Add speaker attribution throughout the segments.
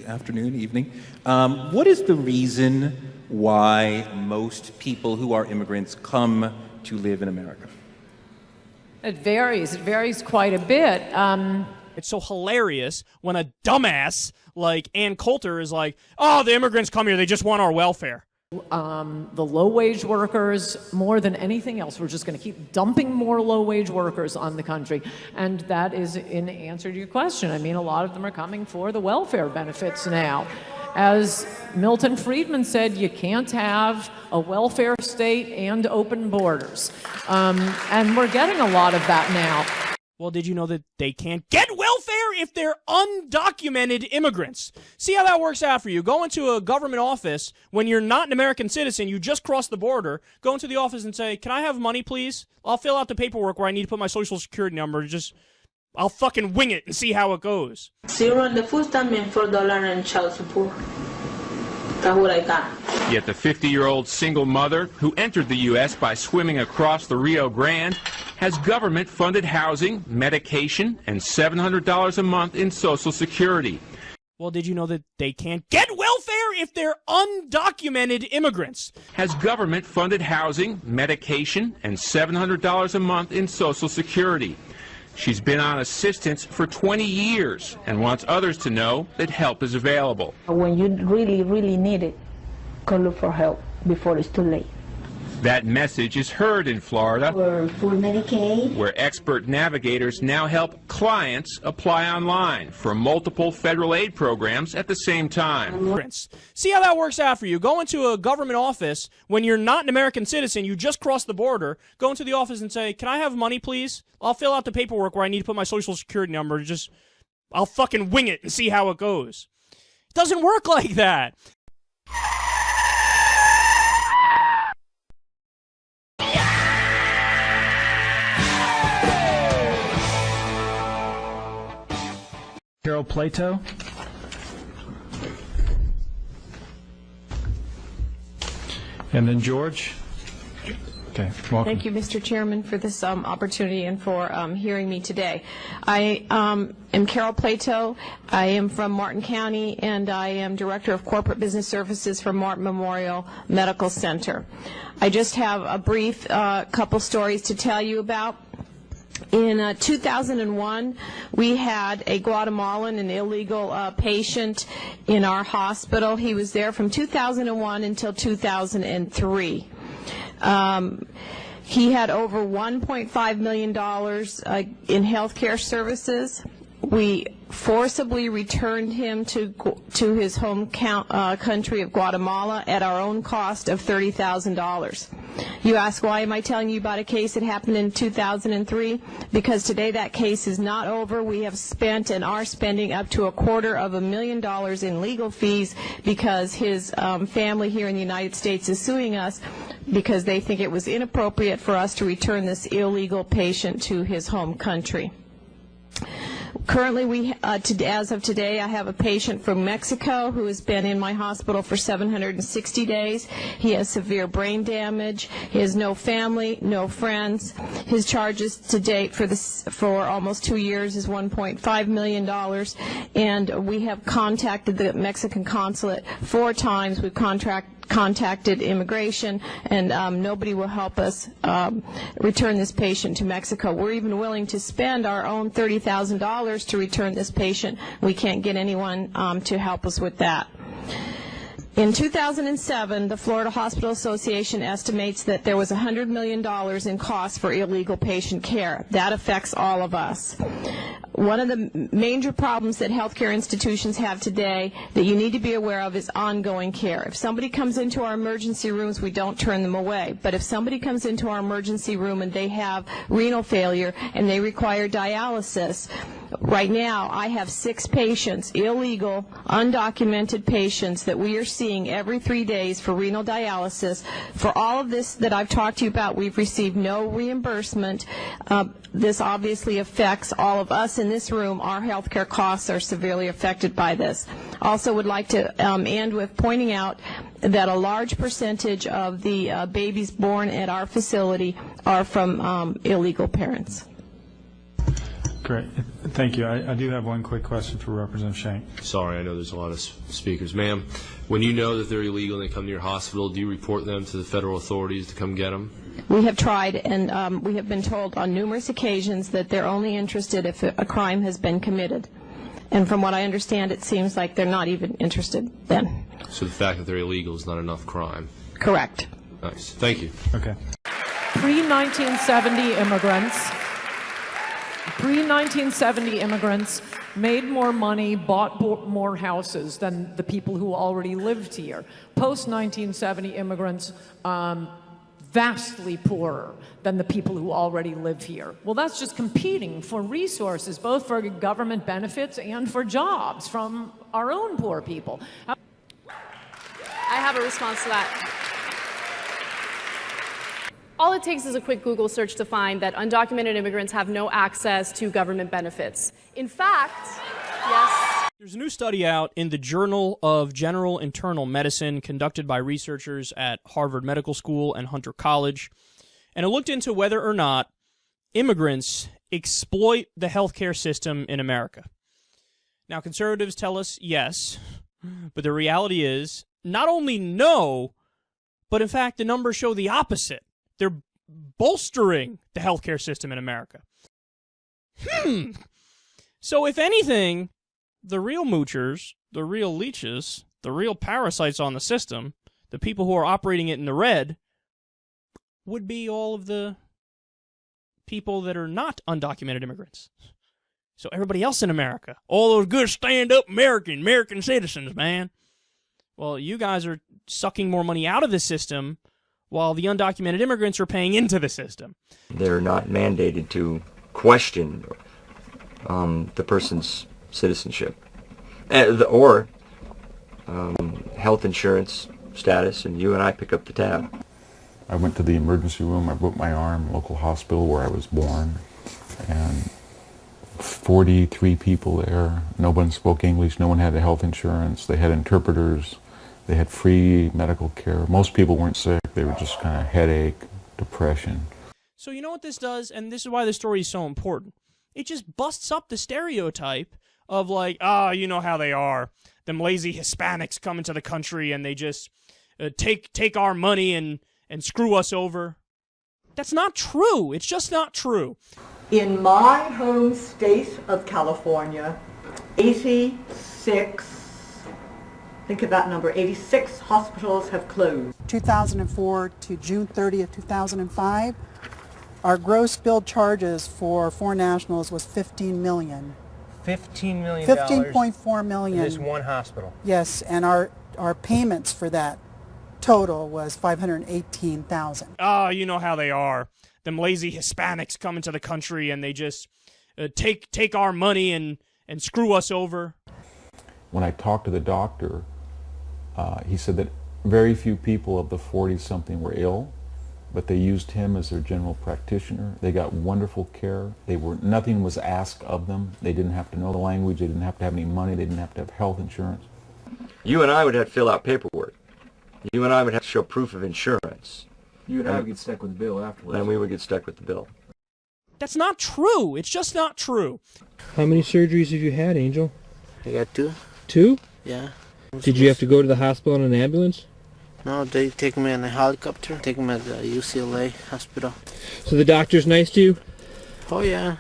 Speaker 1: early afternoon, evening. What is the reason why most people who are immigrants come to live in America?
Speaker 2: It varies. It varies quite a bit.
Speaker 3: It's so hilarious when a dumbass like Ann Coulter is like, oh, the immigrants come here, they just want our welfare.
Speaker 2: The low-wage workers, more than anything else, we're just going to keep dumping more low-wage workers on the country. And that is in answer to your question. I mean, a lot of them are coming for the welfare benefits now. As Milton Friedman said, you can't have a welfare state and open borders. And we're getting a lot of that now.
Speaker 3: Well, did you know that they can't get welfare if they're undocumented immigrants? See how that works out for you. Go into a government office when you're not an American citizen, you just crossed the border, go into the office and say, can I have money, please? I'll fill out the paperwork where I need to put my social security number. I'll fucking wing it and see how it goes.
Speaker 4: Zero on the food stamp and $4 in child support. That's what I got.
Speaker 5: Yet the 50-year-old single mother who entered the U.S. by swimming across the Rio Grande has government-funded housing, medication, and $700 a month in Social Security.
Speaker 3: Well, did you know that they can't get welfare if they're undocumented immigrants?
Speaker 5: Has government-funded housing, medication, and $700 a month in Social Security. She's been on assistance for 20 years and wants others to know that help is available.
Speaker 4: When you really, really need it, go look for help before it's too late.
Speaker 5: That message is heard in Florida,
Speaker 6: For full Medicaid,
Speaker 5: where expert navigators now help clients apply online for multiple federal aid programs at the same time.
Speaker 3: See how that works out for you. Go into a government office when you're not an American citizen, you just crossed the border, go into the office and say, can I have money, please? I'll fill out the paperwork where I need to put my social security number. I'll fucking wing it and see how it goes. It doesn't work like that.
Speaker 7: Plato. And then George. Okay, welcome.
Speaker 8: Thank you, Mr. Chairman, for this opportunity and for hearing me today. I am Carol Plato. I am from Martin County, and I am Director of Corporate Business Services for Martin Memorial Medical Center. I just have a brief couple stories to tell you about. In 2001, we had a Guatemalan, an illegal patient in our hospital. He was there from 2001 until 2003. He had over $1.5 million in health care services. We forcibly returned him to his home country of Guatemala at our own cost of $30,000. You ask, why am I telling you about a case that happened in 2003? Because today that case is not over. We have spent and are spending up to $250,000 in legal fees because his family here in the United States is suing us because they think it was inappropriate for us to return this illegal patient to his home country. Currently, as of today, I have a patient from Mexico who has been in my hospital for 760 days. He has severe brain damage. He has no family, no friends. His charges to date for almost 2 years is $1.5 million. And we have contacted the Mexican consulate 4 times. We've contacted immigration, and nobody will help us return this patient to Mexico. We're even willing to spend our own $30,000 to return this patient. We can't get anyone to help us with that. In 2007, the Florida Hospital Association estimates that there was $100 million in costs for illegal patient care. That affects all of us. One of the major problems that healthcare institutions have today that you need to be aware of is ongoing care. If somebody comes into our emergency rooms, we don't turn them away. But if somebody comes into our emergency room and they have renal failure and they require dialysis, right now I have 6 patients, illegal, undocumented patients that we are seeing every 3 days for renal dialysis. For all of this that I've talked to you about, we've received no reimbursement. This obviously affects all of us in this room. Our health care costs are severely affected by this. Also would like to end with pointing out that a large percentage of the babies born at our facility are from illegal parents.
Speaker 7: Great. Thank you. I do have one quick question for Representative Shank.
Speaker 9: Sorry, I know there's a lot of speakers. Ma'am, when you know that they're illegal and they come to your hospital, do you report them to the federal authorities to come get them?
Speaker 8: We have tried, and we have been told on numerous occasions that they're only interested if a crime has been committed. And from what I understand, it seems like they're not even interested then.
Speaker 9: So the fact that they're illegal is not enough crime?
Speaker 8: Correct.
Speaker 9: Nice. Thank you.
Speaker 7: Okay.
Speaker 2: Pre-1970 immigrants made more money, bought more houses than the people who already lived here. Post-1970 immigrants, vastly poorer than the people who already live here. Well, that's just competing for resources, both for government benefits and for jobs from our own poor people.
Speaker 10: I have a response to that. All it takes is a quick Google search to find that undocumented immigrants have no access to government benefits. In fact, yes.
Speaker 3: There's a new study out in the Journal of General Internal Medicine conducted by researchers at Harvard Medical School and Hunter College, and it looked into whether or not immigrants exploit the healthcare system in America. Now, conservatives tell us yes, but the reality is not only no, but in fact the numbers show the opposite. They're bolstering the healthcare system in America. So if anything, the real moochers, the real leeches, the real parasites on the system, the people who are operating it in the red, would be all of the people that are not undocumented immigrants. So everybody else in America, all those good stand-up American citizens, man. Well, you guys are sucking more money out of the system while the undocumented immigrants are paying into the system.
Speaker 11: They're not mandated to question the person's citizenship or health insurance status, and you and I pick up the tab.
Speaker 12: I went to the emergency room, I broke my arm, local hospital where I was born, and 43 people there. No one spoke English, no one had health insurance, they had interpreters, they had free medical care. Most people weren't sick, they were just kind of headache, depression.
Speaker 3: So you know what this does, and this is why this story is so important. It just busts up the stereotype of like, you know how they are. Them lazy Hispanics come into the country and they just take our money and screw us over. That's not true. It's just not true.
Speaker 13: In my home state of California, 86, think of that number, 86 hospitals have closed.
Speaker 14: 2004 to June 30th, 2005, our gross billed charges for foreign nationals was $15 million.
Speaker 15: $15 million?
Speaker 14: $15.4 million.
Speaker 15: In this one hospital?
Speaker 14: Yes, and our payments for that total was $518,000.
Speaker 3: You know how they are. Them lazy Hispanics come into the country and they just take our money and screw us over.
Speaker 12: When I talked to the doctor, he said that very few people of the 40-something were ill, but they used him as their general practitioner. They got wonderful care. Nothing was asked of them. They didn't have to know the language. They didn't have to have any money. They didn't have to have health insurance.
Speaker 11: You and I would have to fill out paperwork. You and I would have to show proof of insurance.
Speaker 15: You and I would get stuck with the bill afterwards.
Speaker 11: And we would get stuck with the bill.
Speaker 3: That's not true. It's just not true.
Speaker 15: How many surgeries have you had, Angel?
Speaker 16: I got 2.
Speaker 15: 2?
Speaker 16: Yeah.
Speaker 15: Did you have to go to the hospital in an ambulance?
Speaker 16: No, they take me in a helicopter, take me at the UCLA hospital.
Speaker 15: So the doctor's nice to you?
Speaker 16: Oh yeah,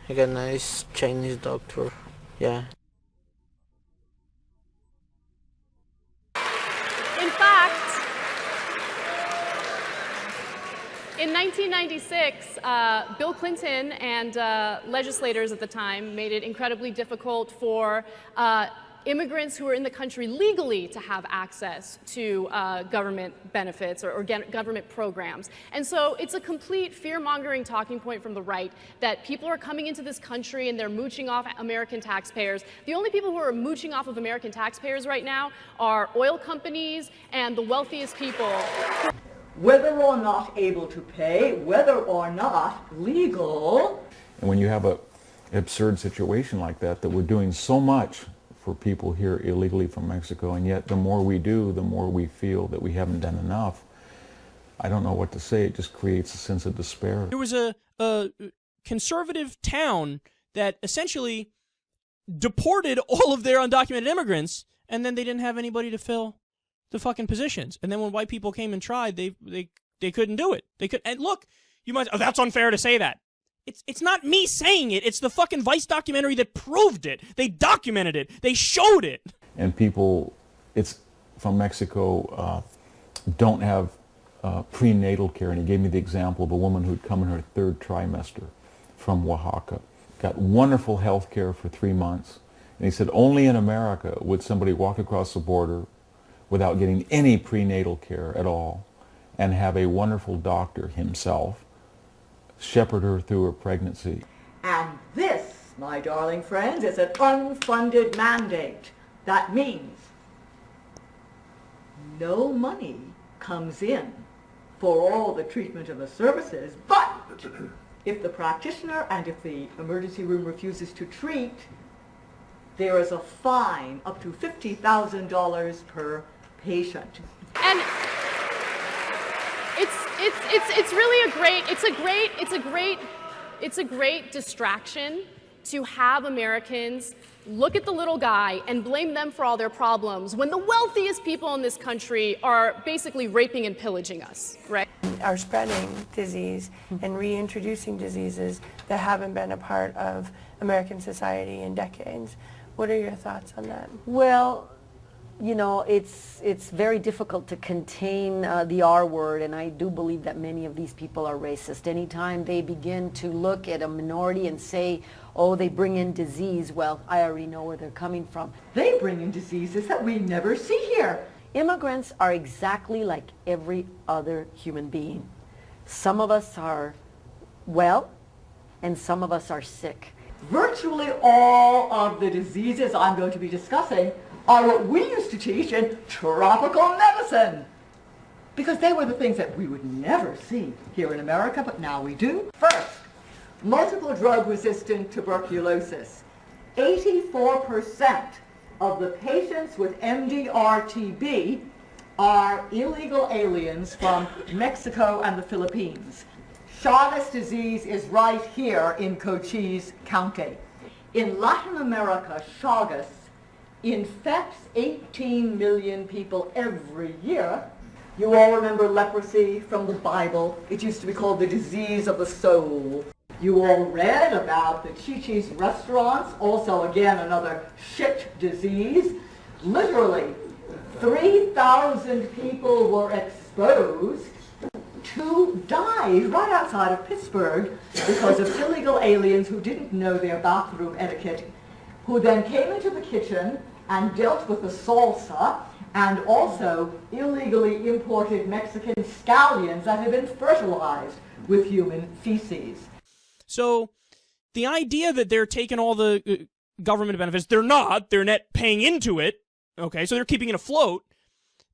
Speaker 16: I got a nice Chinese doctor, yeah.
Speaker 10: In fact, in 1996, Bill Clinton and legislators at the time made it incredibly difficult for immigrants who are in the country legally to have access to government benefits or government programs. And so it's a complete fear-mongering talking point from the right that people are coming into this country and they're mooching off American taxpayers. The only people who are mooching off of American taxpayers right now are oil companies and the wealthiest people.
Speaker 13: Whether or not able to pay, whether or not legal.
Speaker 12: And when you have an absurd situation like that we're doing so much for people here illegally from Mexico, and yet the more we do, the more we feel that we haven't done enough. I don't know what to say. It just creates a sense of despair.
Speaker 3: There was a conservative town that essentially deported all of their undocumented immigrants, and then they didn't have anybody to fill the fucking positions. And then when white people came and tried, they couldn't do it. They could. And look, you might, oh, that's unfair to say that. It's not me saying it. It's the fucking Vice documentary that proved it. They documented it. They showed it.
Speaker 12: And people, it's from Mexico, don't have prenatal care. And he gave me the example of a woman who'd come in her 3rd trimester from Oaxaca, got wonderful health care for 3 months. And he said only in America would somebody walk across the border without getting any prenatal care at all and have a wonderful doctor himself shepherd her through her pregnancy.
Speaker 13: And this, my darling friends, is an unfunded mandate. That means no money comes in for all the treatment of the services, but if the practitioner and if the emergency room refuses to treat, there is a fine up to $50,000 per patient.
Speaker 10: And it's really a great distraction to have Americans look at the little guy and blame them for all their problems when the wealthiest people in this country are basically raping and pillaging us, right?
Speaker 17: Are spreading disease and reintroducing diseases that haven't been a part of American society in decades. What are your thoughts on that?
Speaker 18: Well, you know, it's very difficult to contain the R word, and I do believe that many of these people are racist. Anytime they begin to look at a minority and say, oh, they bring in disease, well, I already know where they're coming from.
Speaker 13: They bring in diseases that we never see here.
Speaker 18: Immigrants are exactly like every other human being. Some of us are well, and some of us are sick.
Speaker 13: Virtually all of the diseases I'm going to be discussing are what we used to teach in tropical medicine. Because they were the things that we would never see here in America, but now we do. First, multiple drug-resistant tuberculosis. 84% of the patients with MDR-TB are illegal aliens from Mexico and the Philippines. Chagas disease is right here in Cochise County. In Latin America, Chagas infects 18 million people every year. You all remember leprosy from the Bible. It used to be called the disease of the soul. You all read about the Chi-Chi's restaurants, also again another shit disease. Literally, 3,000 people were exposed to die right outside of Pittsburgh because of illegal aliens who didn't know their bathroom etiquette, who then came into the kitchen and dealt with the salsa and also illegally imported Mexican scallions that had been fertilized with human feces.
Speaker 3: So the idea that they're taking all the government benefits, they're not. They're net paying into it. Okay, so they're keeping it afloat.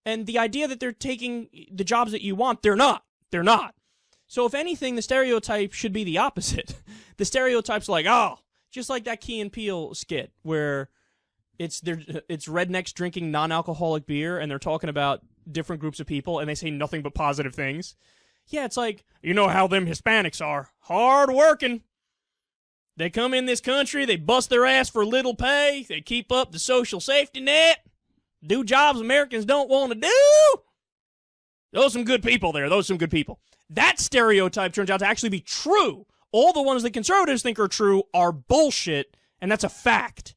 Speaker 3: And the idea that they're taking the jobs that you want, they're not. They're not. So if anything, the stereotype should be the opposite. The stereotype's like, oh, just like that Key and Peele skit where it's rednecks drinking non-alcoholic beer and they're talking about different groups of people and they say nothing but positive things. Yeah, it's like, you know how them Hispanics are. Hard working. They come in this country, they bust their ass for little pay, they keep up the social safety net, do jobs Americans don't want to do. Those are some good people there. Those are some good people. That stereotype turns out to actually be true. All the ones that conservatives think are true are bullshit, and that's a fact.